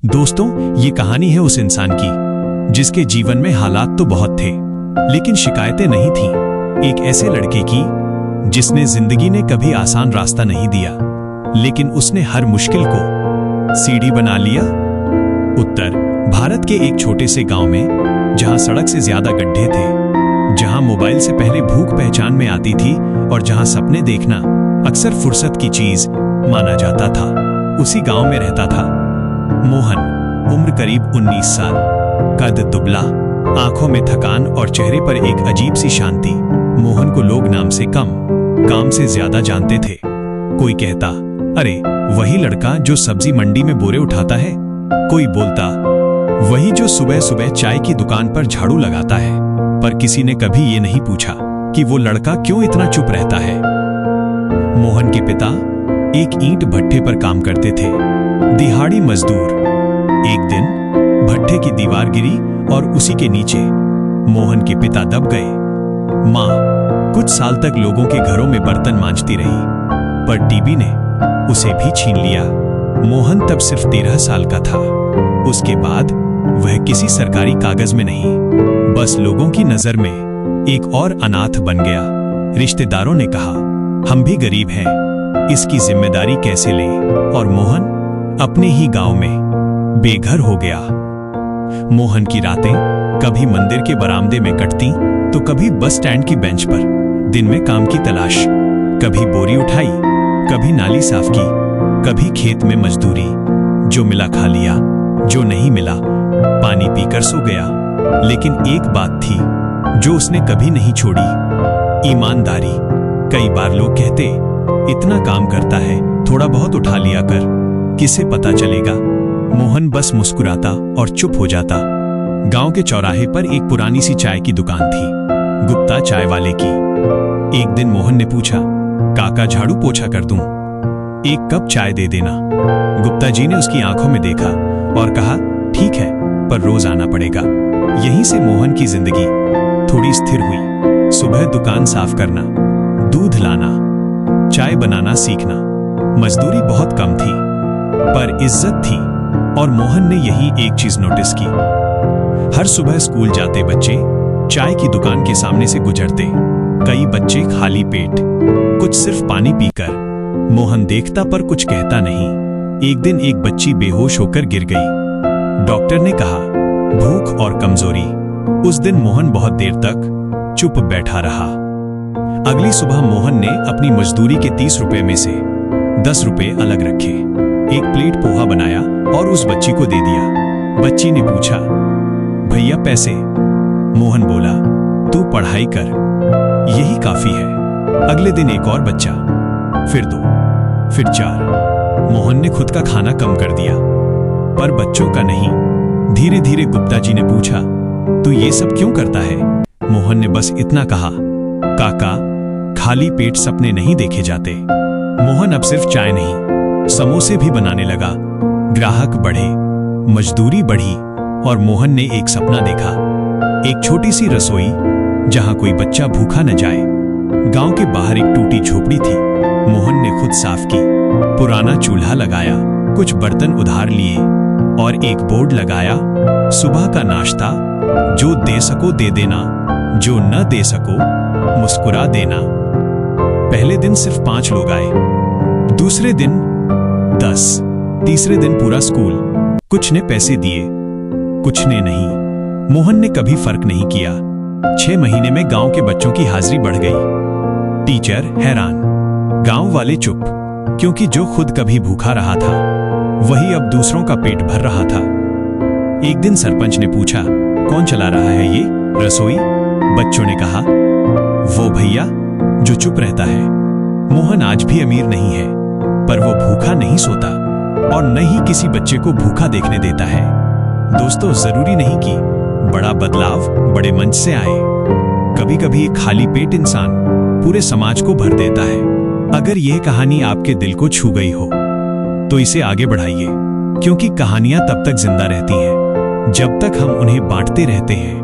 दोस्तों, ये कहानी है उस इंसान की जिसके जीवन में हालात तो बहुत थे, लेकिन शिकायतें नहीं थीं। एक ऐसे लड़के की जिसने जिंदगी ने कभी आसान रास्ता नहीं दिया, लेकिन उसने हर मुश्किल को सीढ़ी बना लिया। उत्तर भारत के एक छोटे से गांव में, जहां सड़क से ज्यादा गड्ढे थे, जहां मोबाइल से पहले भूख पहचान में आती थी और जहां सपने देखना अक्सर फुर्सत की चीज माना जाता था, उसी गांव में रहता था मोहन। उम्र करीब 19 साल, कद दुबला, आंखों में थकान और चेहरे पर एक अजीब सी शांति। मोहन को लोग नाम से कम, काम से ज्यादा जानते थे। कोई कहता, अरे वही लड़का जो सब्जी मंडी में बोरे उठाता है। कोई बोलता, वही जो सुबह सुबह चाय की दुकान पर झाड़ू लगाता है। पर किसी ने कभी ये नहीं पूछा कि वो लड़का क्यों इतना चुप रहता है। मोहन के पिता एक ईंट भट्ठे पर काम करते थे, दिहाड़ी मजदूर। एक दिन भट्ठे की दीवार गिरी और उसी के नीचे मोहन के पिता दब गए। माँ कुछ साल तक लोगों के घरों में बर्तन मांजती रही, पर टीबी ने उसे भी छीन लिया। मोहन तब सिर्फ 13 साल का था। उसके बाद वह किसी सरकारी कागज में नहीं, बस लोगों की नजर में एक और अनाथ बन गया। रिश्तेदारों ने कहा, हम भी गरीब हैं, इसकी जिम्मेदारी कैसे लें? और मोहन अपने ही गांव में बेघर हो गया। मोहन की रातें कभी मंदिर के बरामदे में कटती, तो कभी बस स्टैंड की बेंच पर दिन में काम की तलाश। कभी बोरी उठाई, कभी नाली साफ की, कभी खेत में मजदूरी। जो मिला खा लिया, जो नहीं मिला पानी पीकर सो गया। लेकिन एक बात थी जो उसने कभी नहीं छोड़ी, ईमानदारी। कई बार लोग कहते, इतना काम करता है, थोड़ा बहुत उठा लिया कर, किसे पता चलेगा। मोहन बस मुस्कुराता और चुप हो जाता। गांव के चौराहे पर एक पुरानी सी चाय की दुकान थी, गुप्ता चाय वाले की। एक दिन मोहन ने पूछा, काका झाड़ू पोछा कर दूं? एक कप चाय दे देना। गुप्ता जी ने उसकी आंखों में देखा और कहा, ठीक है, पर रोज आना पड़ेगा। यहीं से मोहन की जिंदगी थोड़ी स्थिर हुई। सुबह दुकान साफ करना, दूध लाना, चाय बनाना सीखना। मजदूरी बहुत कम थी, पर इज्जत थी। और मोहन ने यही एक चीज नोटिस की। हर सुबह स्कूल जाते बच्चे चाय की दुकान के सामने से गुजरते, कई बच्चे खाली पेट, कुछ सिर्फ पानी पीकर। मोहन देखता पर कुछ कहता नहीं। एक दिन एक बच्ची बेहोश होकर गिर गई। डॉक्टर ने कहा, भूख और कमजोरी। उस दिन मोहन बहुत देर तक चुप बैठा रहा। अगली सुबह मोहन ने अपनी मजदूरी के 30 रुपए में से 10 रुपए अलग रखे, एक प्लेट पोहा बनाया और उस बच्ची को दे दिया। बच्ची ने पूछा, भैया पैसे? मोहन बोला, तू पढ़ाई कर, यही काफी है। अगले दिन एक और बच्चा, फिर 2, फिर 4। मोहन ने खुद का खाना कम कर दिया, पर बच्चों का नहीं। धीरे धीरे गुप्ता जी ने पूछा, तू ये सब क्यों करता है? मोहन ने बस इतना कहा, काका, खाली पेट सपने नहीं देखे जाते। मोहन अब सिर्फ चाय नहीं, समोसे भी बनाने लगा। ग्राहक बढ़े, मजदूरी बढ़ी और मोहन ने एक सपना देखा, एक छोटी सी रसोई जहां कोई बच्चा भूखा न जाए। गांव के बाहर एक टूटी झोपड़ी थी, मोहन ने खुद साफ की, पुराना चूल्हा लगाया, कुछ बर्तन उधार लिए और एक बोर्ड लगाया, सुबह का नाश्ता, जो दे सको दे देना, जो न दे सको मुस्कुरा देना। पहले दिन सिर्फ 5 लोग आए, दूसरे दिन 10, तीसरे दिन पूरा स्कूल। कुछ ने पैसे दिए, कुछ ने नहीं। मोहन ने कभी फर्क नहीं किया। 6 महीने में गांव के बच्चों की हाजिरी बढ़ गई। टीचर हैरान, गांव वाले चुप, क्योंकि जो खुद कभी भूखा रहा था, वही अब दूसरों का पेट भर रहा था। एक दिन सरपंच ने पूछा, कौन चला रहा है ये रसोई? बच्चों ने कहा, वो भैया जो चुप रहता है। मोहन आज भी अमीर नहीं है, पर वो भूखा नहीं सोता और न ही किसी बच्चे को भूखा देखने देता है। दोस्तों, जरूरी नहीं कि बड़ा बदलाव बड़े मंच से आए। कभी कभी एक खाली पेट इंसान पूरे समाज को भर देता है। अगर यह कहानी आपके दिल को छू गई हो, तो इसे आगे बढ़ाइए, क्योंकि कहानियां तब तक जिंदा रहती हैं जब तक हम उन्हें बांटते रहते हैं।